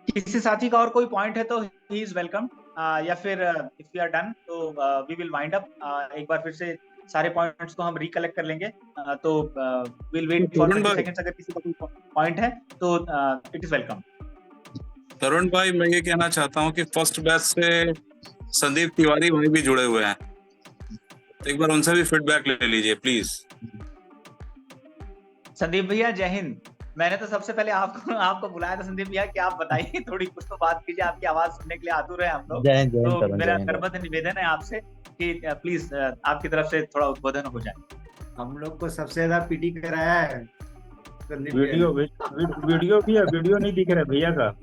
किसी साथी का और कोई पॉइंट है तो ही इज वेलकम, या फिर इफ वी आर डन तो वी विल वाइंड अप। एक बार फिर से सारे पॉइंट्स को हम रिकलेक्ट कर लेंगे। तो विल वेट फॉर तरुण 30 भाई, सेकंड्स, अगर किसी का कोई पॉइंट है तो इट इज वेलकम। तरुण भाई मैं ये कहना चाहता हूँ कि फर्स्ट बैच से संदीप तिवारी भाई भी जुड़े हुए हैं, तो एक बार उनसे भी फीडबैक ले लीजिए प्लीज। संदीप भैया जय हिंद। मैंने तो सबसे पहले आपको आपको बुलाया था संदीप भैया कि आप बताइए, थोड़ी कुछ तो बात कीजिए, आपकी आवाज सुनने के लिए आतुर है हम लोग। जय हिंद तो तरुण, मेरा जय हिंद। करबद्ध निवेदन है आपसे कि प्लीज आपकी तरफ से थोड़ा उद्बोधन हो जाए। हम लोग को सबसे ज्यादा पीटी कराया है संदीप भैया वीडियो ने। वीडियो भी है, वीडियो नहीं दिख रहा है भैया का।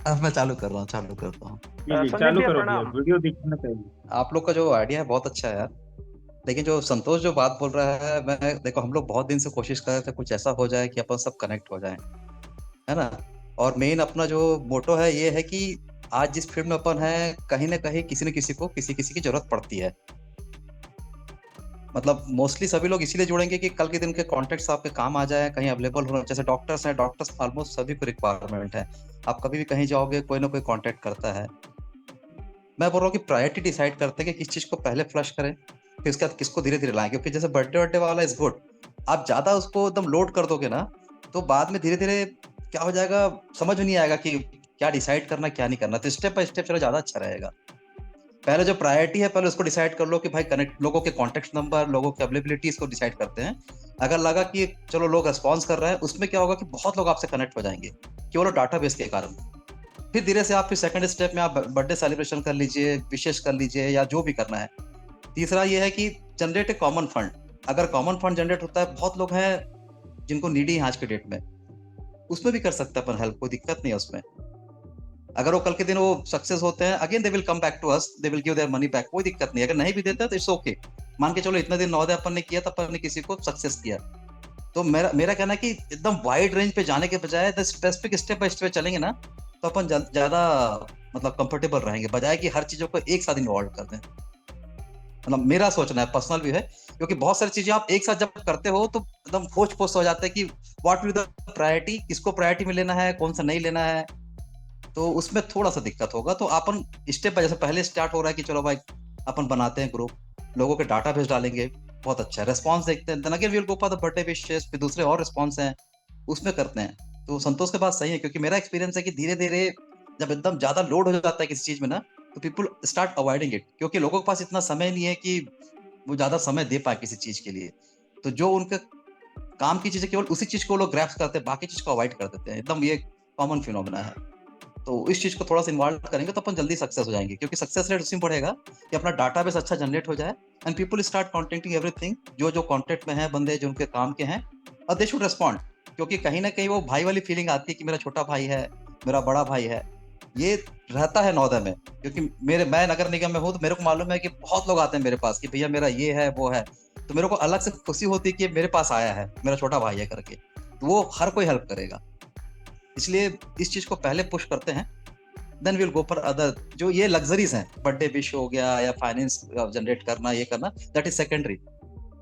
अब मैं चालू कर रहा हूँ, चालू करता हूँ। जी संदीप चालू भैया करो भैया, प्रणाम। वीडियो दिखना चाहिए। आप लोग का जो आइडिया है बहुत अच्छा है यार, लेकिन जो संतोष जो बात बोल रहा है, मैं देखो हम लोग बहुत दिन से कोशिश कर रहे थे कुछ ऐसा हो जाए कि अपन सब कनेक्ट हो जाए, है ना। और मेन अपना जो मोटो है ये है कि आज जिस फील्ड में अपन है, कहीं ना कहीं किसी न किसी को किसी किसी की जरूरत पड़ती है। मतलब मोस्टली सभी लोग इसीलिए जुड़ेंगे कि कल के दिन के कॉन्टेक्ट्स आपके काम आ जाए, कहीं अवेलेबल हो। जैसे डॉक्टर्स हैं, डॉक्टर्स ऑलमोस्ट सभी को रिक्वायरमेंट है। आप कभी भी कहीं जाओगे, कोई ना कोई कॉन्टेक्ट करता है। मैं बोल रहा हूँ कि प्रायोरिटी डिसाइड करते हैं कि किस चीज को पहले फ्लश करें, फिर उसके बाद किसको धीरे धीरे लाएं। क्योंकि जैसे बर्थडे वर्डे वाला इज गुड, आप ज्यादा उसको एकदम लोड कर दोगे ना, तो बाद में धीरे धीरे क्या हो जाएगा समझ में नहीं आएगा कि क्या डिसाइड करना क्या नहीं करना। तो स्टेप बाय स्टेप चलो, ज्यादा अच्छा रहेगा। पहले जो प्रायोरिटी है पहले उसको डिसाइड कर लो कि भाई कनेक्ट, लोगों के कॉन्टेक्ट नंबर, लोगों की अवेलेबिलिटी, इसको डिसाइड करते हैं। अगर लगा कि चलो लोग रेस्पॉन्स कर रहे हैं, उसमें क्या होगा कि बहुत लोग आपसे कनेक्ट हो जाएंगे केवल डाटाबेस के कारण। फिर धीरे से आप फिर सेकंड स्टेप में आप बर्थडे सेलिब्रेशन कर लीजिए, विशेष कर लीजिए, या जो भी करना है। तीसरा ये है कि जनरेट ए कॉमन फंड। अगर कॉमन फंड जनरेट होता है, बहुत लोग हैं जिनको नीडी है आज के डेट में, उसमें भी कर सकते हैं अपन हेल्प, कोई दिक्कत नहीं है उसमें। अगर वो कल के दिन वो सक्सेस होते हैं, again they will come back to us, they will give their money back, कोई दिक्कत नहीं। अगर नहीं भी देते तो इट्स ओके। मान के चलो इतने दिन नौदय अपन ने किया, तो अपन ने किसी को सक्सेस किया। तो मेरा मेरा कहना है कि एकदम वाइड रेंज पे जाने के बजाय स्पेसिफिक स्टेप बाय स्टेप चलेंगे ना, तो अपन ज्यादा मतलब कंफर्टेबल रहेंगे, बजाय कि हर चीजों को एक साथ इन्वॉल्व कर दें। मतलब मेरा सोचना है, पर्सनल व्यू है। क्योंकि बहुत सारी चीजें आप एक साथ जब करते हो तो एकदम खोज पोस्ट हो जाता है कि व्हाट विल द प्रायोरिटी, किसको प्रायोरिटी में लेना है, कौन सा नहीं लेना है। तो उसमें थोड़ा सा दिक्कत होगा। तो अपन स्टेप बाय, जैसे पहले स्टार्ट हो रहा है कि चलो भाई अपन बनाते हैं ग्रुप, लोगों के डाटा बेस डालेंगे, बहुत अच्छा है, रेस्पॉन्स देखते हैं, then again we will go for the birthday wishes, फिर दूसरे और रिस्पॉन्स हैं उसमें करते हैं। तो संतोष के बात सही है, क्योंकि मेरा एक्सपीरियंस है कि धीरे धीरे जब एकदम ज्यादा लोड हो जाता है किसी चीज में ना, तो पीपल स्टार्ट अवॉइडिंग इट, क्योंकि लोगों के पास इतना समय नहीं है कि वो ज्यादा समय दे पाए किसी चीज के लिए। तो जो उनके काम की चीजें केवल उसी चीज को लोग ग्रैप्स करते हैं, बाकी चीज को अवॉइड कर देते हैं। एकदम ये कॉमन फिनोमेना है। तो इस चीज को थोड़ा सा इन्वॉल्व करेंगे तो अपन जल्दी सक्सेस हो जाएंगे, क्योंकि सक्सेस रेट उसमें बढ़ेगा कि अपना डाटाबेस अच्छा जनरेट हो जाए, and people start contacting everything, जो जो कॉन्टेक्ट में है बंदे जो उनके काम के हैं, और दे शुड रेस्पॉन्ड। क्योंकि कहीं ना कहीं वो भाई वाली फीलिंग आती है कि मेरा छोटा भाई है, मेरा बड़ा भाई है, ये रहता है नौदय में। क्योंकि मैं नगर निगम में हूँ, तो मेरे को मालूम है कि बहुत लोग आते हैं मेरे पास कि भैया मेरा ये है वो है, तो मेरे को अलग से खुशी होती है कि मेरे पास आया है, मेरा छोटा भाई है करके। तो वो हर कोई हेल्प करेगा, इसलिए इस चीज को पहले पुश करते हैं, then will go for other. जो ये लग्जरीज हैं, बर्थडे विश हो गया या फाइनेंस जनरेट करना, ये करना, दैट इज सेकेंडरी।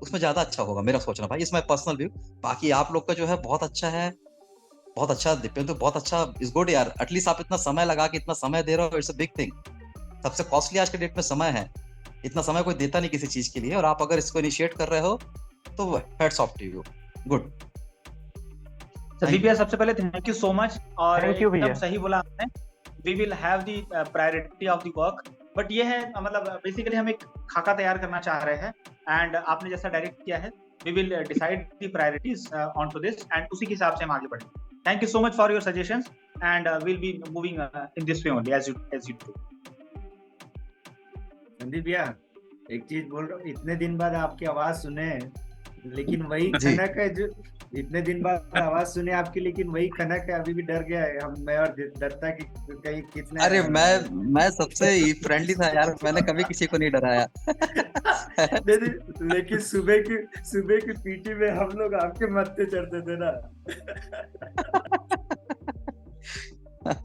उसमें ज्यादा अच्छा होगा मेरा सोचना भाई, इसमें पर्सनल व्यू। बाकी आप लोग का जो है बहुत अच्छा है, बहुत अच्छा दीपेंद्र, तो बहुत अच्छा इज गुड यार। एटलीस्ट आप इतना समय लगा के इतना समय दे रहे हो, इट्स अ बिग थिंग। सबसे कॉस्टली आज के डेट में समय है, इतना समय कोई देता नहीं किसी चीज के लिए, और आप अगर इसको इनिशिएट कर रहे हो तो heads off to you, good. Sandeep भैया सबसे पहले थैंक यू सो मच, और Thank you एकदम भैया। सही बोला आपने। We will have the priority of the work, but ये है मतलब बेसिकली हम एक खाका तैयार करना चाह रहे हैं, एंड आपने जैसा डायरेक्ट किया है, we will decide the priorities on to this, and उसी के हिसाब से हम आगे बढ़ेंगे। Thank you so much for your suggestions, and will be moving in this way only as you do. Sandeep भैया एक चीज बोल रहा हूँ, इतने दिन बाद आपकी आवाज सुने, लेकिन वही जी। खनक है जो इतने दिन बाद आवाज सुने आपकी, लेकिन वही खनक है, अभी भी डर गया है हम, मैं और दत्ता की कहीं कितने अरे मैं सबसे फ्रेंडली था यार, मैंने कभी किसी को नहीं डराया। लेकिन सुबह की पीटी में हम लोग आपके मत्थे चढ़ते थे ना।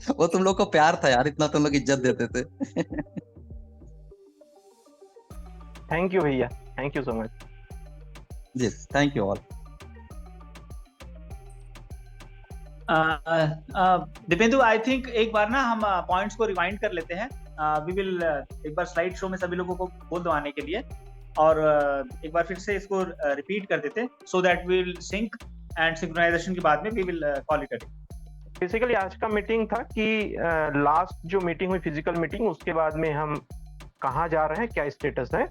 वो तुम लोग को प्यार था यार, इतना तुम लोग इज्जत देते थे। थैंक यू भैया, थैंक यू सो मच। जी, thank you all. Deependu, I think एक बार ना हम पॉइंट्स को रिवाइंड कर लेते हैं. वी विल एक बार स्लाइड शो में सभी लोगों को बोल दवाने के लिए, और एक बार फिर से इसको रिपीट कर देते, so that we will sync and synchronization के बाद में we will call it a day. Basically आज का मीटिंग था कि लास्ट जो मीटिंग हुई फिजिकल मीटिंग, उसके बाद में हम कहाँ जा रहे हैं, क्या स्टेटस है.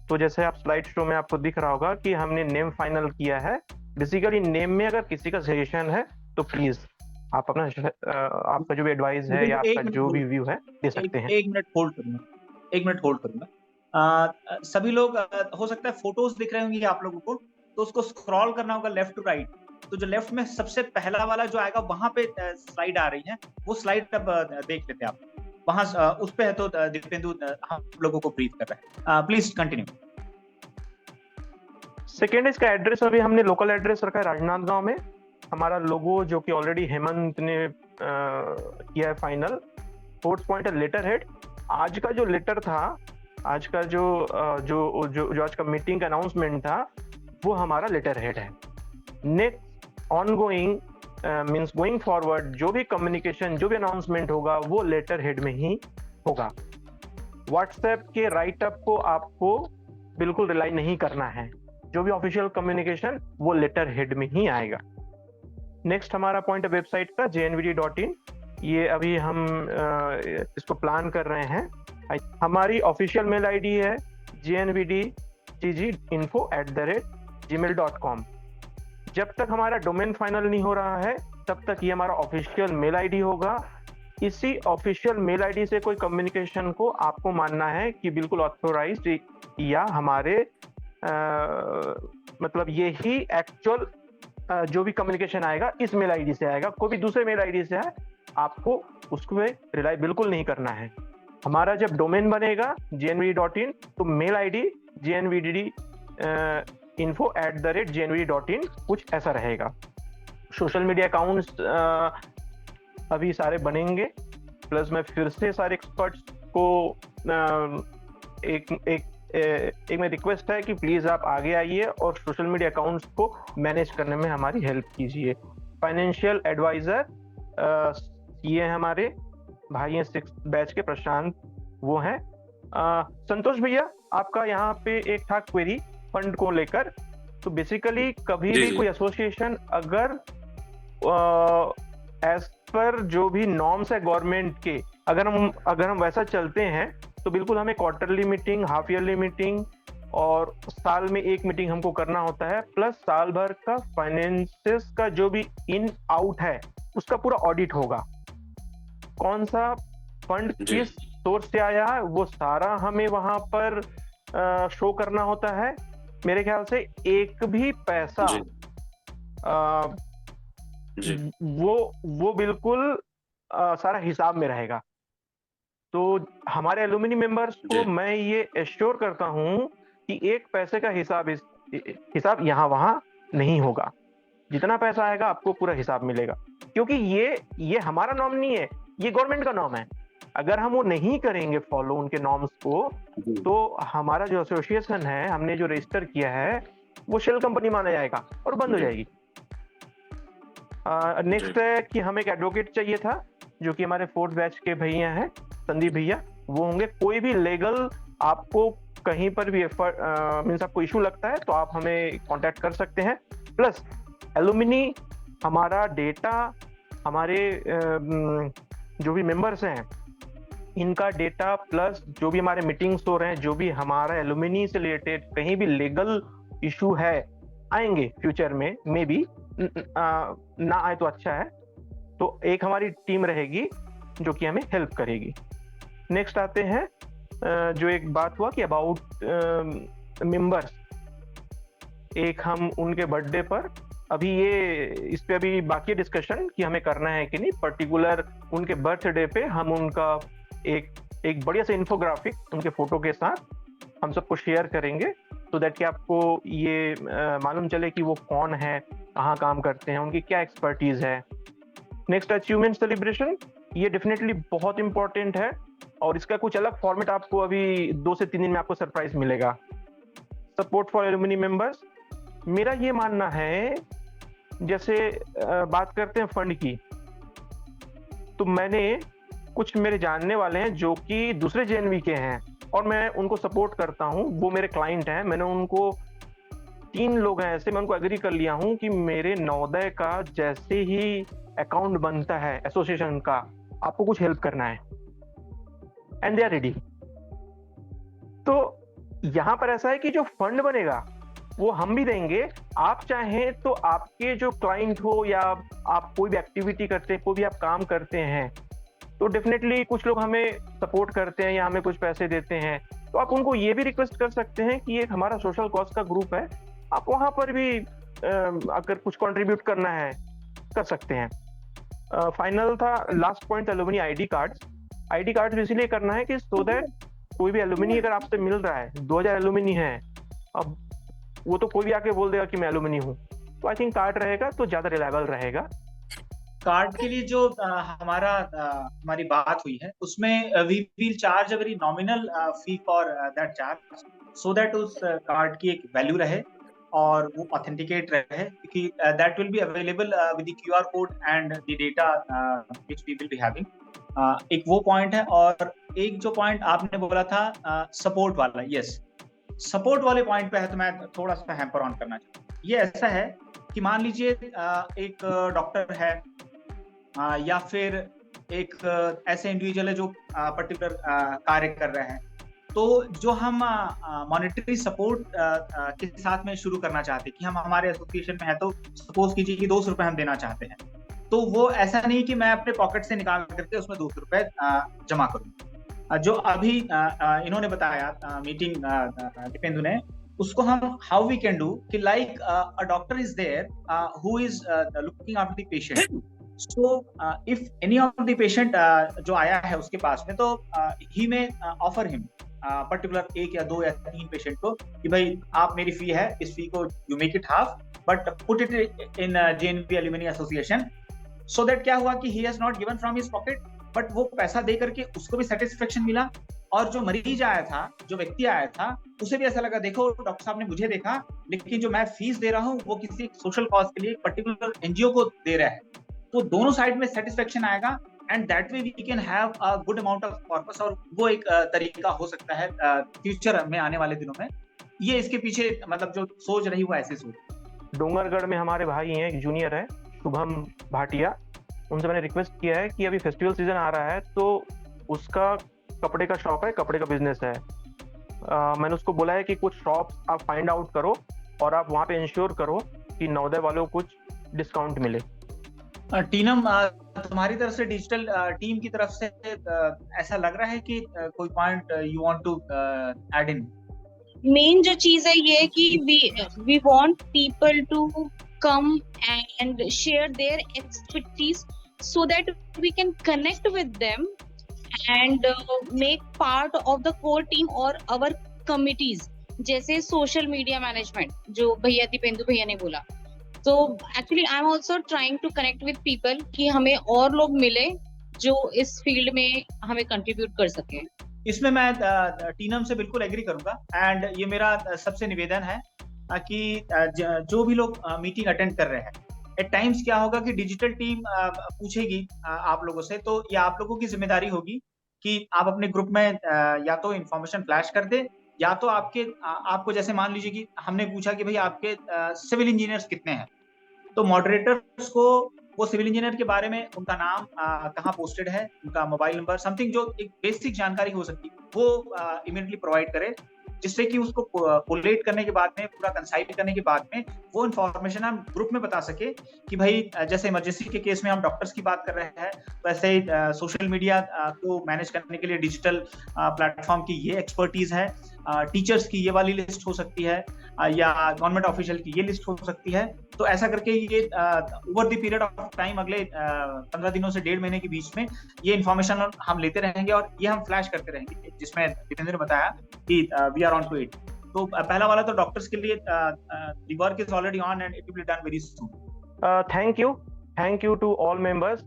तो जैसे आप स्लाइड शो में आपको दिख रहा होगा कि हमने नेम फाइनल किया है. बेसिकली नेम में अगर किसी का सजेशन है तो प्लीज आप अपना आपका जो भी एडवाइस है या आपका जो भी व्यू है दे सकते हैं. एक मिनट होल्ड करूंगा. सभी लोग हो सकता है फोटोज दिख रहे होंगे आप लोगों को, तो उसको स्क्रॉल करना होगा लेफ्ट टू राइट. तो जो लेफ्ट में सबसे पहला वाला जो आएगा वहां पे स्लाइड आ रही है, वो स्लाइड अब देख लेते हैं आप. वहां उस पे है तो दीपेंदु हम लोगों को ब्रीफ कर रहे हैं. Please continue. सेकेंड इसका एड्रेस अभी हमने लोकल एड्रेस रखा है राजनांदगांव में. हमारा लोगो जो कि ऑलरेडी हेमंत ने किया है फाइनल. फोर्थ पॉइंट है लेटर हेड. आज का जो लेटर था, आज का जो आज का मीटिंग का अनाउंसमेंट था, वो हमारा लेटर हेड है. Next ongoing means going forward जो भी कम्युनिकेशन, जो भी अनाउंसमेंट होगा वो लेटर हेड में ही होगा. व्हाट्सएप के राइट अप को आपको बिल्कुल रिलाई नहीं करना है. जो भी ऑफिशियल कम्युनिकेशन वो लेटर हेड में ही आएगा. नेक्स्ट हमारा पॉइंट है वेबसाइट का jnvd.in. ये अभी हम इसको प्लान कर रहे हैं. हमारी ऑफिशियल मेल आईडी है jnvdgginfo@gmail.com. जब तक हमारा डोमेन फाइनल नहीं हो रहा है तब तक ये हमारा ऑफिशियल मेल आईडी होगा. इसी ऑफिशियल मेल आईडी से कोई कम्युनिकेशन को आपको मानना है कि बिल्कुल ऑथोराइज्ड या हमारे मतलब ये ही एक्चुअल जो भी कम्युनिकेशन आएगा इस मेल आईडी से आएगा. कोई भी दूसरे मेल आईडी से है आपको उसको रिलाई बिल्कुल नहीं करना है. हमारा जब डोमेन बनेगा jnvd.in तो मेल आईडी jnvd info@jnvd.in कुछ ऐसा रहेगा. सोशल मीडिया अकाउंट्स अभी सारे बनेंगे. प्लस मैं फिर से सारे एक्सपर्ट्स को एक में रिक्वेस्ट है कि प्लीज आप आगे आइए और सोशल मीडिया अकाउंट्स को मैनेज करने में हमारी हेल्प कीजिए. फाइनेंशियल एडवाइजर ये हमारे भाई हैं 6th बैच के प्रशांत, वो हैं. संतोष भैया आपका यहाँ पे एक था क्वेरी फंड को लेकर. तो बेसिकली कभी भी कोई एसोसिएशन अगर एज पर जो भी नॉर्म्स है गवर्नमेंट के, अगर हम वैसा चलते हैं तो बिल्कुल हमें quarterly meeting, half yearly meeting और साल में एक मीटिंग हमको करना होता है. प्लस साल भर का फाइनेंसेस का जो भी इन आउट है उसका पूरा ऑडिट होगा. कौन सा फंड किस सोर्स से आया है वो सारा हमें वहां पर शो करना होता है. मेरे ख्याल से एक भी पैसा वो बिल्कुल सारा हिसाब में रहेगा. तो हमारे एलुमनी मेंबर्स को मैं ये एश्योर करता हूं कि एक पैसे का हिसाब यहाँ वहां नहीं होगा. जितना पैसा आएगा आपको पूरा हिसाब मिलेगा, क्योंकि ये हमारा नॉर्म नहीं है, ये गवर्नमेंट का नॉर्म है. अगर हम वो नहीं करेंगे फॉलो उनके नॉर्म्स को, तो हमारा जो एसोसिएशन है, हमने जो रजिस्टर किया है, वो शेल कंपनी माना जाएगा और बंद हो जाएगी. नेक्स्ट है कि हमें एक एडवोकेट चाहिए था, जो कि हमारे 4th बैच के भैया हैं संदीप भैया, वो होंगे. कोई भी लीगल आपको कहीं पर भी मींस आपको इशू लगता है तो आप हमें कांटेक्ट कर सकते हैं. प्लस एलुमिनी हमारा डेटा, हमारे जो भी मेंबर्स हैं इनका डेटा, प्लस जो भी हमारे मीटिंग्स हो रहे हैं, जो भी हमारा एलुमिनी से रिलेटेड कहीं भी लीगल इशू है, आएंगे फ्यूचर में, मे बी ना आए तो अच्छा है. तो एक हमारी टीम रहेगी जो कि हमें हेल्प करेगी. नेक्स्ट आते हैं जो एक बात हुआ कि अबाउट मेंबर्स, एक हम उनके बर्थडे पर, अभी ये इस पे अभी बाकी डिस्कशन कि हमें करना है कि नहीं. पर्टिकुलर उनके बर्थडे पे हम उनका एक बढ़िया सा इन्फोग्राफिक उनके फोटो के साथ हम सबको शेयर करेंगे, सो दैट कि आपको ये मालूम चले कि वो कौन है, कहाँ काम करते हैं, उनकी क्या एक्सपर्टीज है. नेक्स्ट अचीवमेंट सेलिब्रेशन, ये डेफिनेटली बहुत इंपॉर्टेंट है और इसका कुछ अलग फॉर्मेट आपको अभी 2 से 3 दिन में आपको सरप्राइज मिलेगा. सपोर्ट फॉर एलुमनी मेंबर्स, मेरा ये मानना है जैसे बात करते हैं फंड की, तो मैंने कुछ मेरे जानने वाले हैं जो कि दूसरे जेएनवी के हैं और मैं उनको सपोर्ट करता हूँ, वो मेरे क्लाइंट हैं। मैंने उनको 3 लोग हैं ऐसे, मैं उनको एग्री कर लिया हूँ कि मेरे नवोदय का जैसे ही अकाउंट बनता है एसोसिएशन का, आपको कुछ हेल्प करना है, एंड दे आर रेडी। तो यहाँ पर ऐसा है कि जो फंड बनेगा वो हम भी देंगे। आप चाहें तो आपके जो क्लाइंट हो या आप कोई भी एक्टिविटी करते हैं, कोई भी आप काम करते हैं, तो डेफिनेटली कुछ लोग हमें सपोर्ट करते हैं या हमें कुछ पैसे देते हैं, तो आप उनको ये भी रिक्वेस्ट कर सकते हैं कि एक हमारा सोशल कॉज का ग्रुप है, आप वहां पर भी अगर कुछ कंट्रीब्यूट करना है कर सकते हैं। फाइनल था last point, alumni ID cards इसलिए करना है कि सो दैट कोई भी एलुमनी अगर आपसे मिल रहा है, 2000 एलुमनी है, अब वो तो कोई भी आके बोल देगा कि मैं एलुमनी हूँ, तो आई थिंक कार्ड रहेगा तो ज्यादा रिलायबल रहेगा। कार्ड के लिए जो हमारी बात हुई है उसमें we will charge a very nominal fee for that charge, so that उस कार्ड की एक वैल्यू रहे और वो ऑथेंटिकेट रहे, क्योंकि that will be available with the QR code and the data which we will be having. एक वो पॉइंट है। और एक जो पॉइंट आपने बोला था सपोर्ट वाला, यस, सपोर्ट वाले पॉइंट पे है तो मैं थोड़ा सा हैम्पर ऑन करना चाहता हूँ। ये ऐसा है कि मान लीजिए एक डॉक्टर है या फिर एक ऐसे इंडिविजुअल है जो पर्टिकुलर कार्य कर रहे हैं, तो जो हम मॉनेटरी सपोर्ट के साथ में शुरू करना चाहते हैं कि हम हमारे एसोसिएशन में है, तो सपोज कीजिए कि 200 रुपए हम देना चाहते हैं, तो वो ऐसा नहीं कि मैं अपने पॉकेट से निकाल करके उसमें 200 रुपए जमा करूँ। जो अभी इन्होंने बताया मीटिंग दीपेंदु ने, उसको हम हाउ वी कैन डू कि like a doctor is there who is looking after the patient, so if any of the patient जो आया है उसके पास में, तो ही में ऑफर हिम पर्टिकुलर 1 या 2 या 3 पेशेंट को कि भाई आप मेरी फी है, इस फी को you make it half but put it in JNV alumni association, so that क्या हुआ कि he has not given from his pocket, but वो पैसा दे करके उसको भी सेटिस्फेक्शन मिला, और जो मरीज आया था, जो व्यक्ति आया था, उसे भी ऐसा लगा देखो डॉक्टर साहब ने मुझे देखा, लेकिन जो मैं फीस दे रहा हूँ वो किसी सोशल कॉज के लिए पर्टिकुलर एनजीओ को दे रहा है, तो दोनों साइड में सेटिस्फेक्शन आएगा and that way we can have a good amount of corpus. और वो एक तरीका हो सकता है फ्यूचर में आने वाले दिनों में। ये इसके पीछे मतलब जो सोच रही वो ऐसे सोच। डोंगरगढ़ में हमारे भाई हैं, एक जूनियर है शुभम भाटिया, उनसे मैंने रिक्वेस्ट किया है कि अभी फेस्टिवल सीजन आ रहा है तो उसका कपड़े का शॉप है, कपड़े का बिजनेस है, मैंने उसको बोला है कि कुछ शॉप आप फाइंड आउट करो और आप वहाँ पे इंश्योर करो कि नवोदय वालों को कुछ डिस्काउंट मिले। टीनम, तुम्हारी तरफ से डिजिटल टीम की तरफ से ऐसा लग रहा है कि कोई point you want to add in? Main जो चीज है ये कि we want people to come and share their expertise so that we can connect with them and make part of the core team or our committees, जैसे social media management जो भैया दीपेंदु भैया ने बोला। तो actually I am also trying to connect with people कि हमें और लोग मिले जो इस फील्ड में हमें कंट्रीब्यूट कर सके। इसमें मैं टीनम से बिल्कुल एग्री करूंगा एंड ये मेरा सबसे निवेदन है कि जो भी लोग मीटिंग अटेंड कर रहे हैं, एट टाइम्स क्या होगा कि डिजिटल टीम पूछेगी आप लोगों से, तो ये आप लोगों की जिम्मेदारी होगी कि आप अपने ग्रुप में या तो इन्फॉर्मेशन फ्लैश कर दे, या तो आपको जैसे मान लीजिए कि हमने पूछा कि भाई आपके सिविल इंजीनियर्स कितने हैं, तो मॉडरेटर्स को वो सिविल इंजीनियर के बारे में उनका नाम कहाँ पोस्टेड है, उनका मोबाइल नंबर, समथिंग जो एक बेसिक जानकारी हो सकती है वो इमीडिएटली प्रोवाइड करे, जिससे कि उसको कोलेट करने के बाद में, पूरा कंसाइल करने के बाद में वो इन्फॉर्मेशन हम ग्रुप में बता सके कि भाई जैसे इमरजेंसी के केस में हम डॉक्टर्स की बात कर रहे हैं, वैसे ही सोशल मीडिया को मैनेज करने के लिए डिजिटल प्लेटफॉर्म की ये एक्सपर्टीज है, टीचर्स की ये वाली लिस्ट हो सकती है, या गवर्नमेंट ऑफिशियल की ये लिस्ट हो सकती है। तो ऐसा करके ये over the period of time अगले 15 दिनों से 1.5 महीने के बीच में ये इन्फॉर्मेशन हम लेते रहेंगे और ये हम फ्लैश करते रहेंगे, जिसमें दीपेंद्र ने बताया कि we are on to it. तो पहला वाला तो डॉक्टर्स के लिए the work is already on and it will be done very soon. Thank you to all members.